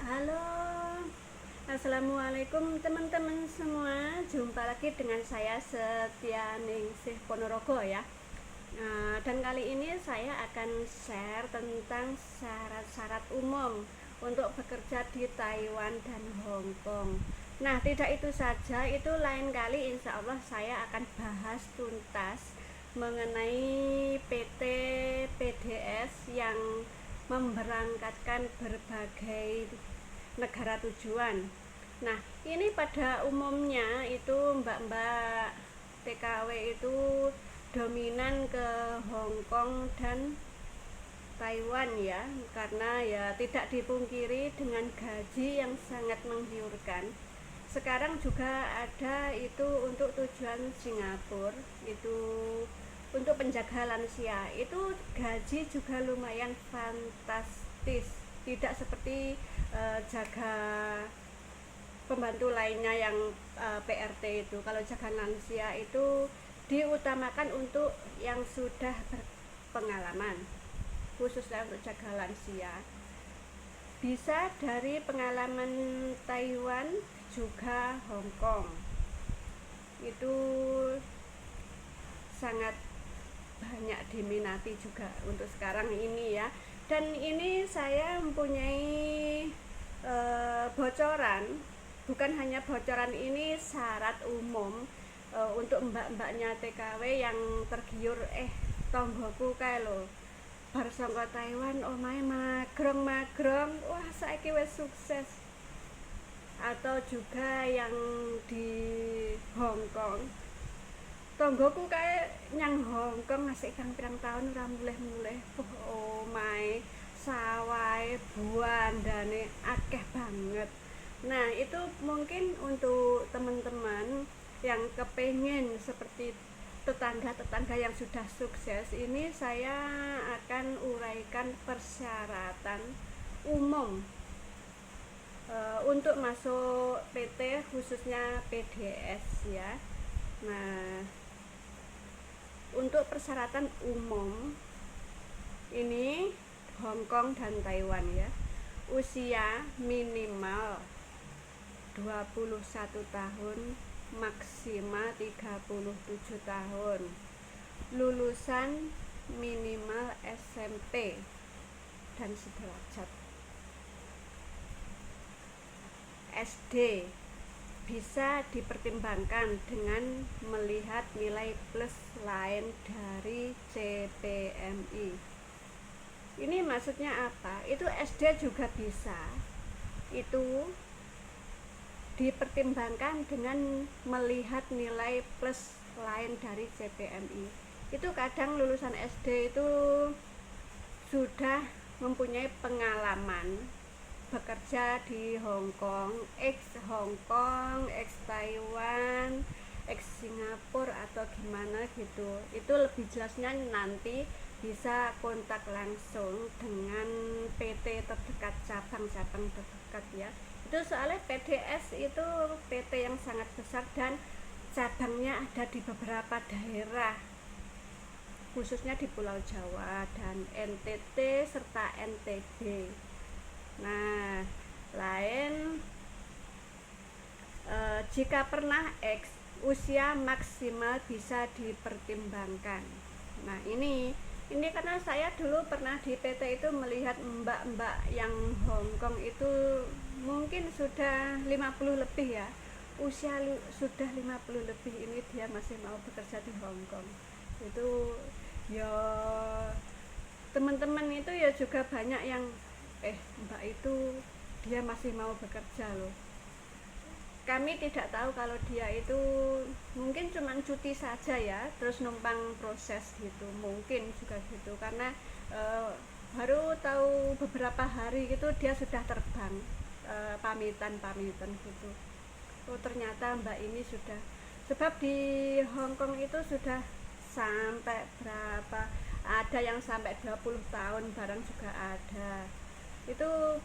Halo, assalamualaikum teman-teman semua. Jumpa lagi dengan saya Setia Ningsih Ponorogo ya. Dan kali ini saya akan share tentang syarat-syarat umum untuk bekerja di Taiwan dan Hong Kong. Nah, tidak itu saja, itu lain kali insya Allah saya akan bahas tuntas mengenai PT PDS yang memberangkatkan berbagai negara tujuan. Nah, ini pada umumnya itu mbak-mbak TKW itu dominan ke Hong Kong dan Taiwan ya, karena ya tidak dipungkiri dengan gaji yang sangat menggiurkan. Sekarang juga ada itu untuk tujuan Singapura, itu untuk penjaga lansia, itu gaji juga lumayan fantastis, tidak seperti jaga pembantu lainnya yang PRT itu. Kalau jaga lansia itu diutamakan untuk yang sudah berpengalaman, khususnya untuk jaga lansia. Bisa dari pengalaman Taiwan juga Hong Kong, itu sangat banyak diminati juga untuk sekarang ini ya. Dan ini saya mempunyai bocoran, bukan hanya bocoran, ini syarat umum untuk mbak-mbaknya TKW yang tergiur tonggoku kae lho bar saka Taiwan omahe magrong, wah saiki wis sukses. Atau juga yang di Hong Kong, tonggoku kayak nyang Hong Kong ngasih kang pirang tahun ora mulih-mulih. Oh my, sawai buandane akeh banget. Nah, itu mungkin untuk teman-teman yang kepengen seperti tetangga-tetangga yang sudah sukses. Ini saya akan uraikan persyaratan umum untuk masuk PT, khususnya PDS ya. Nah, untuk persyaratan umum ini Hong Kong dan Taiwan ya. Usia minimal 21 tahun, maksimal 37 tahun. Lulusan minimal SMP dan sederajat. SD bisa dipertimbangkan dengan melihat nilai plus lain dari CPMI. Ini maksudnya apa? Itu SD juga bisa. Itu dipertimbangkan dengan melihat nilai plus lain dari CPMI. Itu kadang lulusan SD itu sudah mempunyai pengalaman bekerja di Hong Kong, ex Hong Kong, ex Taiwan, ex Singapura atau gimana gitu. Itu lebih jelasnya nanti bisa kontak langsung dengan PT terdekat, cabang-cabang terdekat ya. Itu soalnya PDS itu PT yang sangat besar dan cabangnya ada di beberapa daerah, khususnya di Pulau Jawa dan NTT serta NTB. Nah, lain jika pernah X, usia maksimal bisa dipertimbangkan. Nah, ini karena saya dulu pernah di PT itu melihat mbak-mbak yang Hong Kong itu mungkin sudah 50 lebih ya. Usia sudah 50 lebih ini dia masih mau bekerja di Hong Kong. Itu ya teman-teman itu ya juga banyak yang mbak itu dia masih mau bekerja loh. Kami tidak tahu kalau dia itu mungkin cuma cuti saja ya, terus numpang proses gitu, mungkin juga gitu, karena baru tahu beberapa hari gitu dia sudah terbang, pamitan gitu. Oh ternyata mbak ini sudah, sebab di Hong Kong itu sudah sampai berapa, ada yang sampai 20 tahun barang juga ada. Itu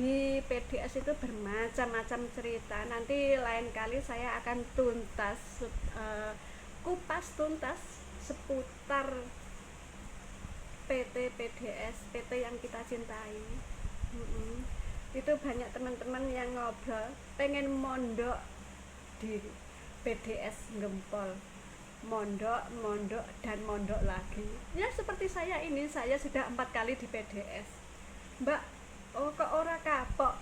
di PDS itu bermacam-macam cerita. Nanti lain kali saya akan kupas tuntas seputar PT PDS, PT yang kita cintai. Itu banyak teman-teman yang ngobrol pengen mondok di PDS Gempol, mondok mondok dan mondok lagi. Ya seperti saya ini, saya sudah 4 kali di PDS. Mbak, oh kok ora kapok?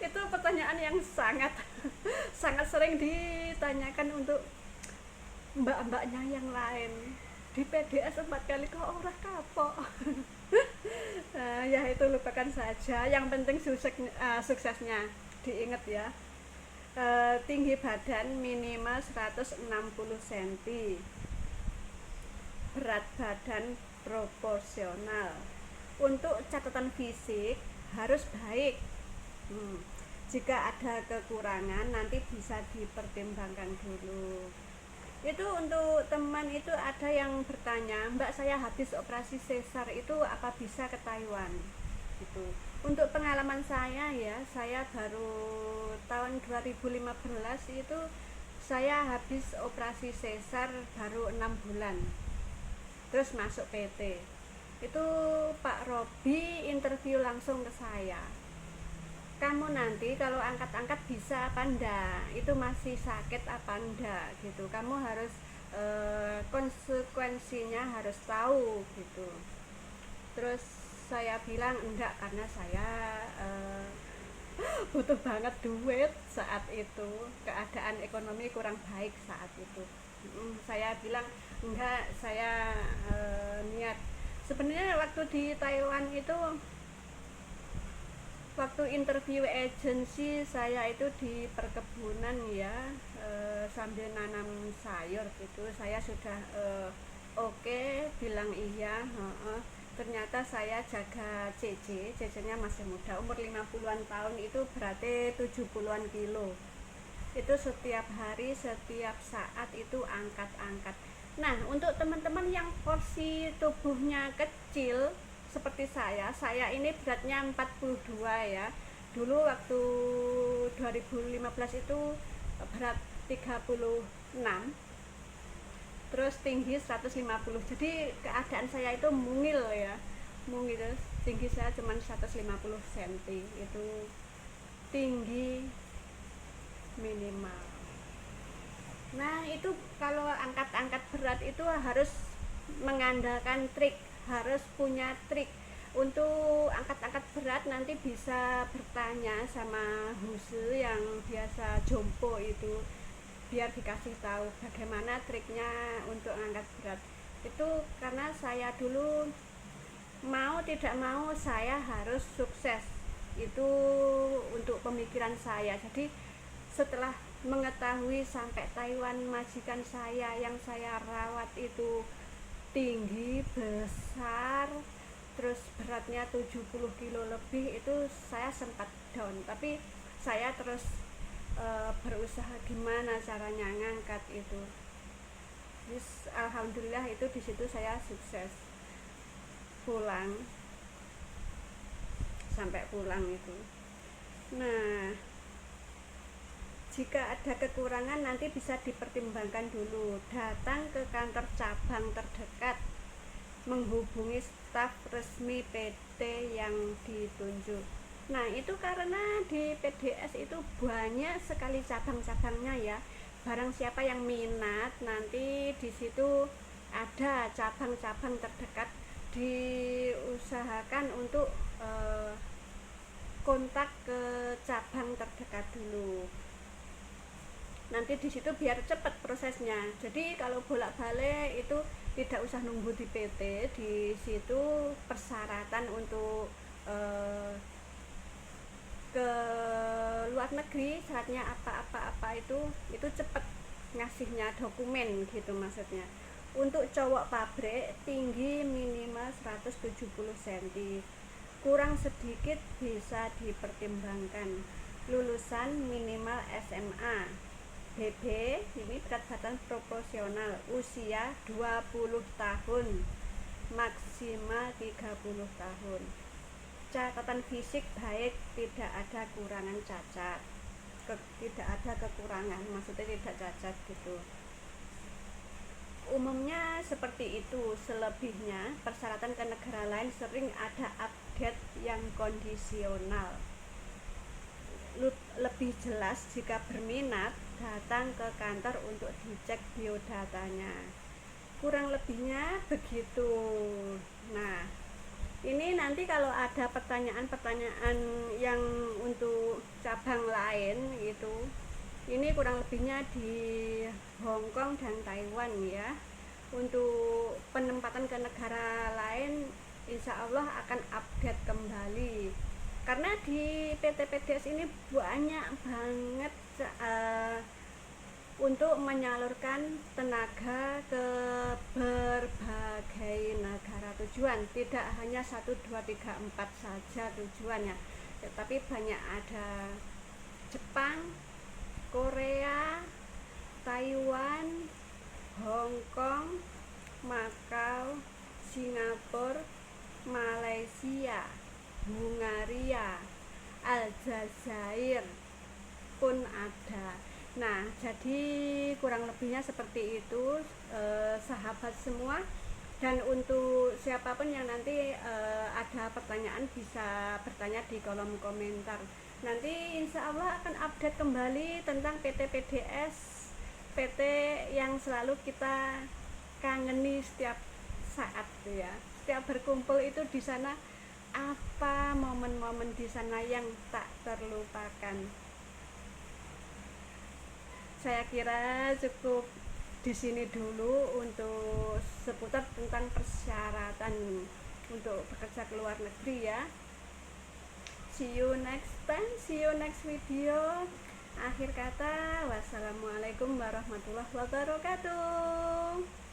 Itu pertanyaan yang sangat sangat sering ditanyakan untuk mbak-mbaknya yang lain. Di PDS 4 kali kok ora kapok? Ya itu lupakan saja, yang penting suksesnya diingat ya. Tinggi badan minimal 160 cm, berat badan proporsional. Untuk catatan fisik harus baik. Jika ada kekurangan nanti bisa dipertimbangkan dulu. Itu untuk teman itu ada yang bertanya, Mbak saya habis operasi sesar itu apa bisa ke Taiwan? Gitu. Untuk pengalaman saya ya, saya baru tahun 2015 itu saya habis operasi sesar baru 6 bulan. Terus masuk PT. Itu Pak Robi interview langsung ke saya. Kamu nanti kalau angkat-angkat bisa apa enggak, itu masih sakit apa enggak gitu, kamu harus konsekuensinya harus tahu gitu. Terus saya bilang enggak karena saya butuh banget duit saat itu, keadaan ekonomi kurang baik saat itu. Saya bilang enggak, saya niat. Sebenarnya waktu di Taiwan itu, waktu interview agensi saya itu di perkebunan ya, sambil nanam sayur gitu. Saya sudah oke, bilang iya. Ternyata saya jaga CC-nya masih muda, umur 50-an tahun, itu berarti 70-an kilo. Itu setiap hari, setiap saat itu angkat-angkat. Nah, untuk teman-teman yang porsi tubuhnya kecil seperti saya ini beratnya 42 ya. Dulu waktu 2015 itu berat 36, terus tinggi 150. Jadi keadaan saya itu mungil ya, mungil. Tinggi saya cuma 150 cm, itu tinggi minimal. Nah itu kalau angkat-angkat berat itu harus mengandalkan trik, harus punya trik. Untuk angkat-angkat berat nanti bisa bertanya sama Huse yang biasa jompo itu, biar dikasih tahu bagaimana triknya untuk angkat berat. Itu karena saya dulu mau tidak mau saya harus sukses, itu untuk pemikiran saya. Jadi setelah mengetahui sampai Taiwan, majikan saya yang saya rawat itu tinggi, besar, terus beratnya 70 kilo lebih, itu saya sempat down. Tapi saya terus berusaha gimana caranya ngangkat itu. Terus alhamdulillah itu di situ saya sukses pulang, sampai pulang itu. Nah, jika ada kekurangan nanti bisa dipertimbangkan dulu, datang ke kantor cabang terdekat, menghubungi staf resmi PT yang ditunjuk. Nah itu karena di PDS itu banyak sekali cabang-cabangnya ya. Barang siapa yang minat nanti di situ ada cabang-cabang terdekat, diusahakan untuk kontak ke cabang terdekat dulu. Nanti di situ biar cepat prosesnya. Jadi kalau bolak-balik itu tidak usah nunggu di PT. Di situ persyaratan untuk ke luar negeri syaratnya apa itu cepat ngasihnya dokumen gitu maksudnya. Untuk cowok pabrik tinggi minimal 170 cm, kurang sedikit bisa dipertimbangkan. Lulusan minimal SMA. BB ini berat badan proporsional, usia 20 tahun, maksimal 30 tahun. Catatan fisik baik, tidak ada kurangan cacat, tidak ada kekurangan, maksudnya tidak cacat gitu. Umumnya seperti itu. Selebihnya persyaratan ke negara lain sering ada update yang kondisional. Lebih jelas jika berminat datang ke kantor untuk dicek biodatanya. Kurang lebihnya begitu. Nah, ini nanti kalau ada pertanyaan-pertanyaan yang untuk cabang lain gitu, ini kurang lebihnya di Hong Kong dan Taiwan ya. Untuk penempatan ke negara lain insya Allah akan update kembali, karena di PT PDS ini banyak banget untuk menyalurkan tenaga ke berbagai negara tujuan. Tidak hanya 1, 2, 3, 4 saja tujuannya, tetapi banyak, ada Jepang, Korea, Taiwan, Hong Kong, Makau, Singapura, Malaysia, Hungaria, Aljazair pun ada. Nah, jadi kurang lebihnya seperti itu, sahabat semua. Dan untuk siapapun yang nanti ada pertanyaan bisa bertanya di kolom komentar. Nanti insya Allah akan update kembali tentang PT PDS, PT yang selalu kita kangeni setiap saat ya. Setiap berkumpul itu di sana, apa momen-momen di sana yang tak terlupakan. Saya kira cukup di sini dulu untuk seputar tentang persyaratan untuk bekerja ke luar negeri ya. See you next time, see you next video. Akhir kata, wassalamualaikum warahmatullahi wabarakatuh.